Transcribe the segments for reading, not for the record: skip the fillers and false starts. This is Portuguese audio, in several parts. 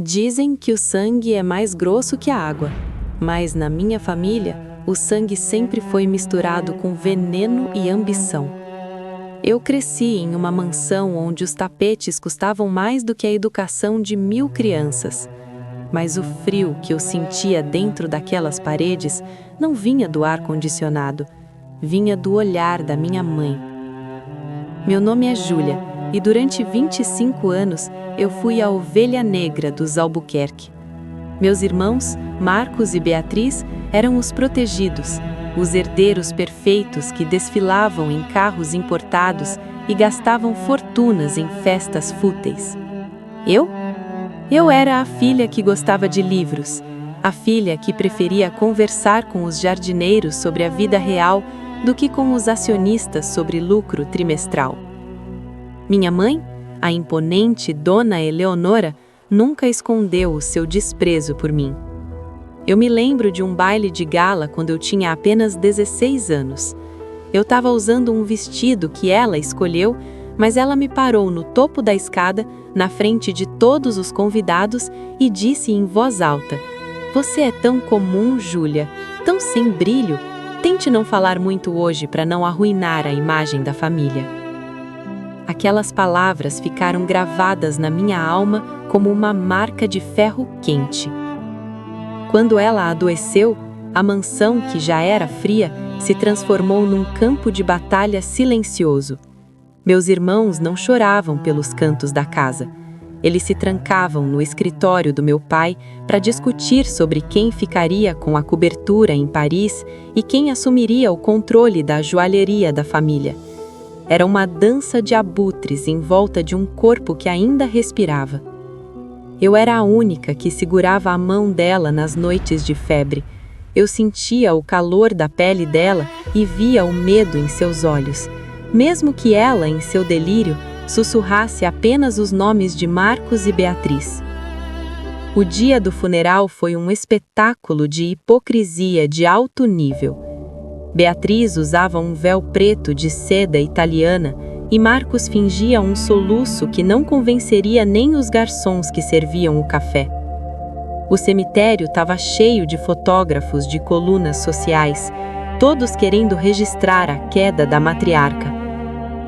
Dizem que o sangue é mais grosso que a água, mas na minha família, o sangue sempre foi misturado com veneno e ambição. Eu cresci em uma mansão onde os tapetes custavam mais do que a educação de 1000 crianças. Mas o frio que eu sentia dentro daquelas paredes não vinha do ar-condicionado, vinha do olhar da minha mãe. Meu nome é Júlia e durante 25 anos eu fui a ovelha negra dos Albuquerque. Meus irmãos, Marcos e Beatriz, eram os protegidos, os herdeiros perfeitos que desfilavam em carros importados e gastavam fortunas em festas fúteis. Eu era a filha que gostava de livros, a filha que preferia conversar com os jardineiros sobre a vida real do que com os acionistas sobre lucro trimestral. Minha mãe, a imponente Dona Eleonora, nunca escondeu o seu desprezo por mim. Eu me lembro de um baile de gala quando eu tinha apenas 16 anos. Eu estava usando um vestido que ela escolheu, mas ela me parou no topo da escada, na frente de todos os convidados, e disse em voz alta: "Você é tão comum, Júlia, tão sem brilho. Tente não falar muito hoje para não arruinar a imagem da família." Aquelas palavras ficaram gravadas na minha alma como uma marca de ferro quente. Quando ela adoeceu, a mansão, que já era fria, se transformou num campo de batalha silencioso. Meus irmãos não choravam pelos cantos da casa. Eles se trancavam no escritório do meu pai para discutir sobre quem ficaria com a cobertura em Paris e quem assumiria o controle da joalheria da família. Era uma dança de abutres em volta de um corpo que ainda respirava. Eu era a única que segurava a mão dela nas noites de febre. Eu sentia o calor da pele dela e via o medo em seus olhos, mesmo que ela, em seu delírio, sussurrasse apenas os nomes de Marcos e Beatriz. O dia do funeral foi um espetáculo de hipocrisia de alto nível. Beatriz usava um véu preto de seda italiana e Marcos fingia um soluço que não convenceria nem os garçons que serviam o café. O cemitério estava cheio de fotógrafos de colunas sociais, todos querendo registrar a queda da matriarca.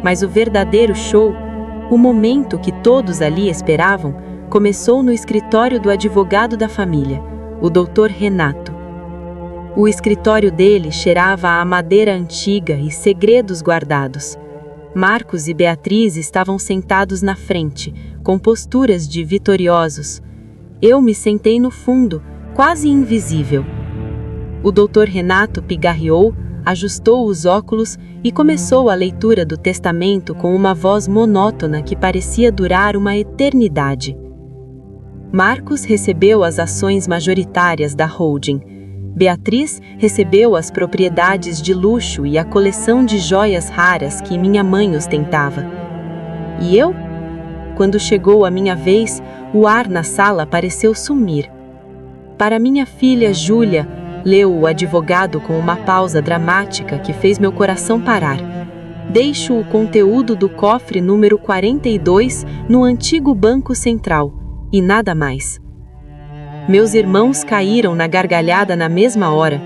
Mas o verdadeiro show, o momento que todos ali esperavam, começou no escritório do advogado da família, o Dr. Renato. O escritório dele cheirava a madeira antiga e segredos guardados. Marcos e Beatriz estavam sentados na frente, com posturas de vitoriosos. Eu me sentei no fundo, quase invisível. O Dr. Renato pigarreou, ajustou os óculos e começou a leitura do testamento com uma voz monótona que parecia durar uma eternidade. Marcos recebeu as ações majoritárias da holding. Beatriz recebeu as propriedades de luxo e a coleção de joias raras que minha mãe ostentava. E eu? Quando chegou a minha vez, o ar na sala pareceu sumir. "Para minha filha Júlia", leu o advogado com uma pausa dramática que fez meu coração parar. "Deixo o conteúdo do cofre número 42 no antigo Banco Central, e nada mais." Meus irmãos caíram na gargalhada na mesma hora.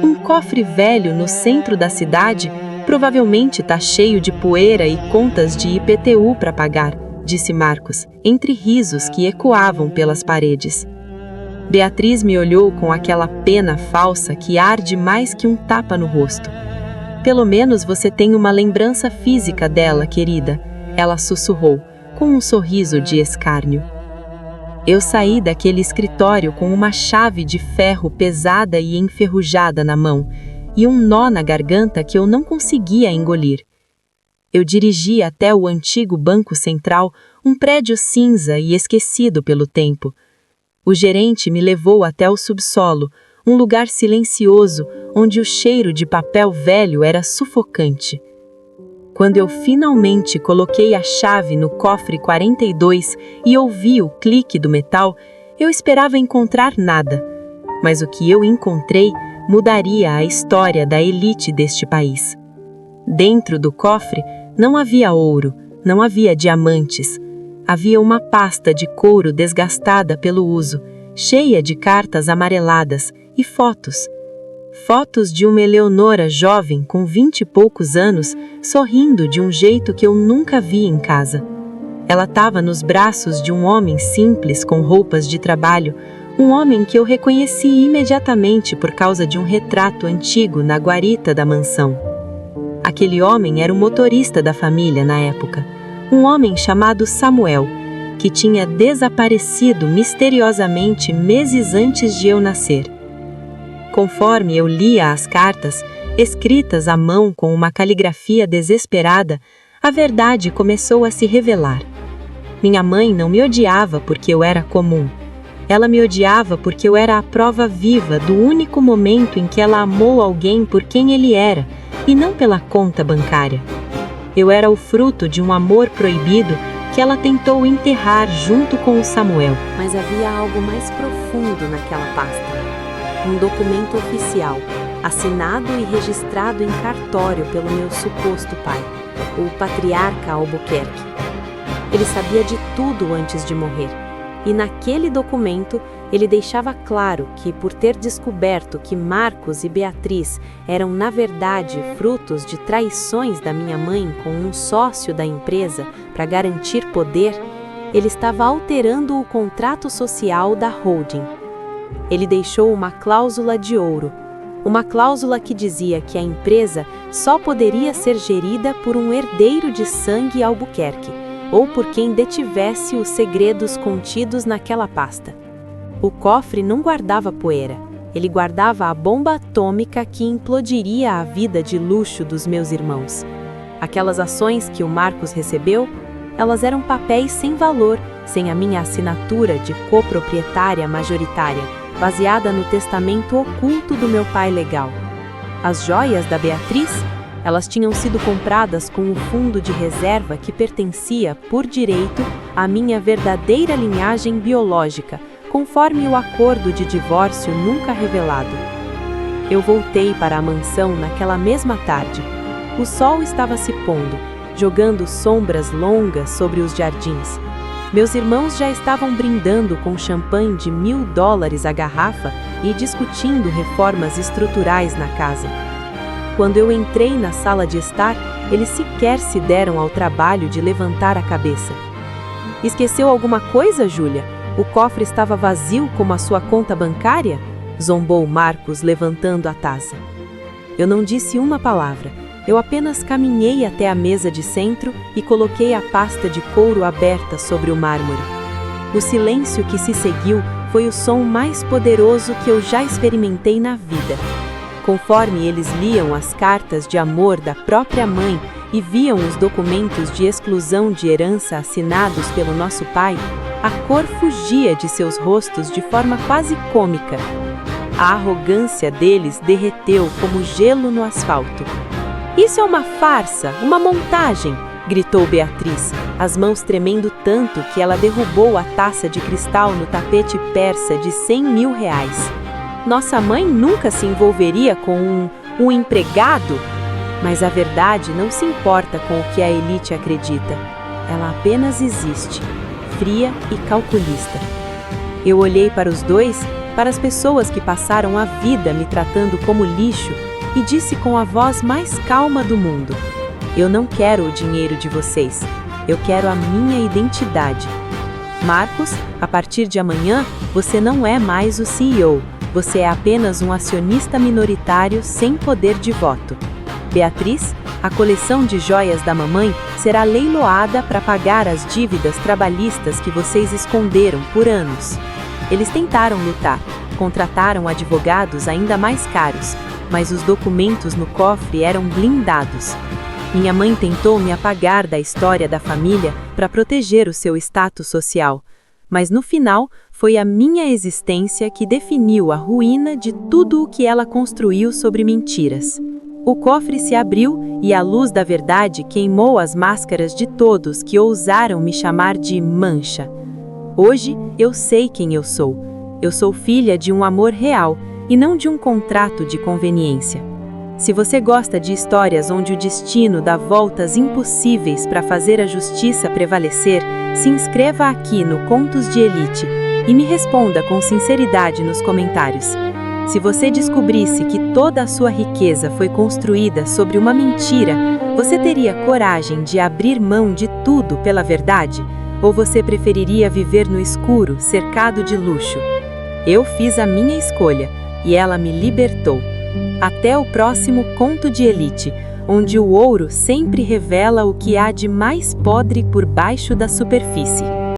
Um cofre velho no centro da cidade provavelmente está cheio de poeira e contas de IPTU para pagar, disse Marcos, entre risos que ecoavam pelas paredes. Beatriz me olhou com aquela pena falsa que arde mais que um tapa no rosto. "Pelo menos você tem uma lembrança física dela, querida", ela sussurrou, com um sorriso de escárnio. Eu saí daquele escritório com uma chave de ferro pesada e enferrujada na mão, e um nó na garganta que eu não conseguia engolir. Eu dirigi até o antigo Banco Central, um prédio cinza e esquecido pelo tempo. O gerente me levou até o subsolo, um lugar silencioso onde o cheiro de papel velho era sufocante. Quando eu finalmente coloquei a chave no cofre 42 e ouvi o clique do metal, eu esperava encontrar nada. Mas o que eu encontrei mudaria a história da elite deste país. Dentro do cofre não havia ouro, não havia diamantes. Havia uma pasta de couro desgastada pelo uso, cheia de cartas amareladas e fotos. Fotos de uma Eleonora jovem com 20 e poucos anos, sorrindo de um jeito que eu nunca vi em casa. Ela estava nos braços de um homem simples com roupas de trabalho, um homem que eu reconheci imediatamente por causa de um retrato antigo na guarita da mansão. Aquele homem era o motorista da família na época, um homem chamado Samuel, que tinha desaparecido misteriosamente meses antes de eu nascer. Conforme eu lia as cartas, escritas à mão com uma caligrafia desesperada, a verdade começou a se revelar. Minha mãe não me odiava porque eu era comum. Ela me odiava porque eu era a prova viva do único momento em que ela amou alguém por quem ele era, e não pela conta bancária. Eu era o fruto de um amor proibido que ela tentou enterrar junto com o Samuel. Mas havia algo mais profundo naquela pasta. Um documento oficial, assinado e registrado em cartório pelo meu suposto pai, o patriarca Albuquerque. Ele sabia de tudo antes de morrer, e naquele documento ele deixava claro que, por ter descoberto que Marcos e Beatriz eram na verdade frutos de traições da minha mãe com um sócio da empresa para garantir poder, ele estava alterando o contrato social da holding. Ele deixou uma cláusula de ouro, uma cláusula que dizia que a empresa só poderia ser gerida por um herdeiro de sangue Albuquerque, ou por quem detivesse os segredos contidos naquela pasta. O cofre não guardava poeira, ele guardava a bomba atômica que implodiria a vida de luxo dos meus irmãos. Aquelas ações que o Marcos recebeu, elas eram papéis sem valor, sem a minha assinatura de coproprietária majoritária, baseada no testamento oculto do meu pai legal. As joias da Beatriz, elas tinham sido compradas com o fundo de reserva que pertencia, por direito, à minha verdadeira linhagem biológica, conforme o acordo de divórcio nunca revelado. Eu voltei para a mansão naquela mesma tarde. O sol estava se pondo, jogando sombras longas sobre os jardins. Meus irmãos já estavam brindando com champanhe de $1.000 a garrafa e discutindo reformas estruturais na casa. Quando eu entrei na sala de estar, eles sequer se deram ao trabalho de levantar a cabeça. Esqueceu alguma coisa, Júlia? O cofre estava vazio como a sua conta bancária? Zombou Marcos, levantando a taça. Eu não disse uma palavra. Eu apenas caminhei até a mesa de centro e coloquei a pasta de couro aberta sobre o mármore. O silêncio que se seguiu foi o som mais poderoso que eu já experimentei na vida. Conforme eles liam as cartas de amor da própria mãe e viam os documentos de exclusão de herança assinados pelo nosso pai, a cor fugia de seus rostos de forma quase cômica. A arrogância deles derreteu como gelo no asfalto. "Isso é uma farsa, uma montagem!" gritou Beatriz, as mãos tremendo tanto que ela derrubou a taça de cristal no tapete persa de R$100.000. Nossa mãe nunca se envolveria com um empregado? Mas a verdade não se importa com o que a elite acredita. Ela apenas existe, fria e calculista. Eu olhei para os dois, para as pessoas que passaram a vida me tratando como lixo, e disse com a voz mais calma do mundo: "Eu não quero o dinheiro de vocês, eu quero a minha identidade. Marcos, a partir de amanhã, você não é mais o CEO, você é apenas um acionista minoritário sem poder de voto. Beatriz, a coleção de joias da mamãe será leiloada para pagar as dívidas trabalhistas que vocês esconderam por anos." Eles tentaram lutar, contrataram advogados ainda mais caros, mas os documentos no cofre eram blindados. Minha mãe tentou me apagar da história da família para proteger o seu status social, mas no final foi a minha existência que definiu a ruína de tudo o que ela construiu sobre mentiras. O cofre se abriu e a luz da verdade queimou as máscaras de todos que ousaram me chamar de mancha. Hoje eu sei quem eu sou. Eu sou filha de um amor real e não de um contrato de conveniência. Se você gosta de histórias onde o destino dá voltas impossíveis para fazer a justiça prevalecer, se inscreva aqui no Contos de Elite e me responda com sinceridade nos comentários. Se você descobrisse que toda a sua riqueza foi construída sobre uma mentira, você teria coragem de abrir mão de tudo pela verdade? Ou você preferiria viver no escuro, cercado de luxo? Eu fiz a minha escolha e ela me libertou. Até o próximo Conto de Elite, onde o ouro sempre revela o que há de mais podre por baixo da superfície.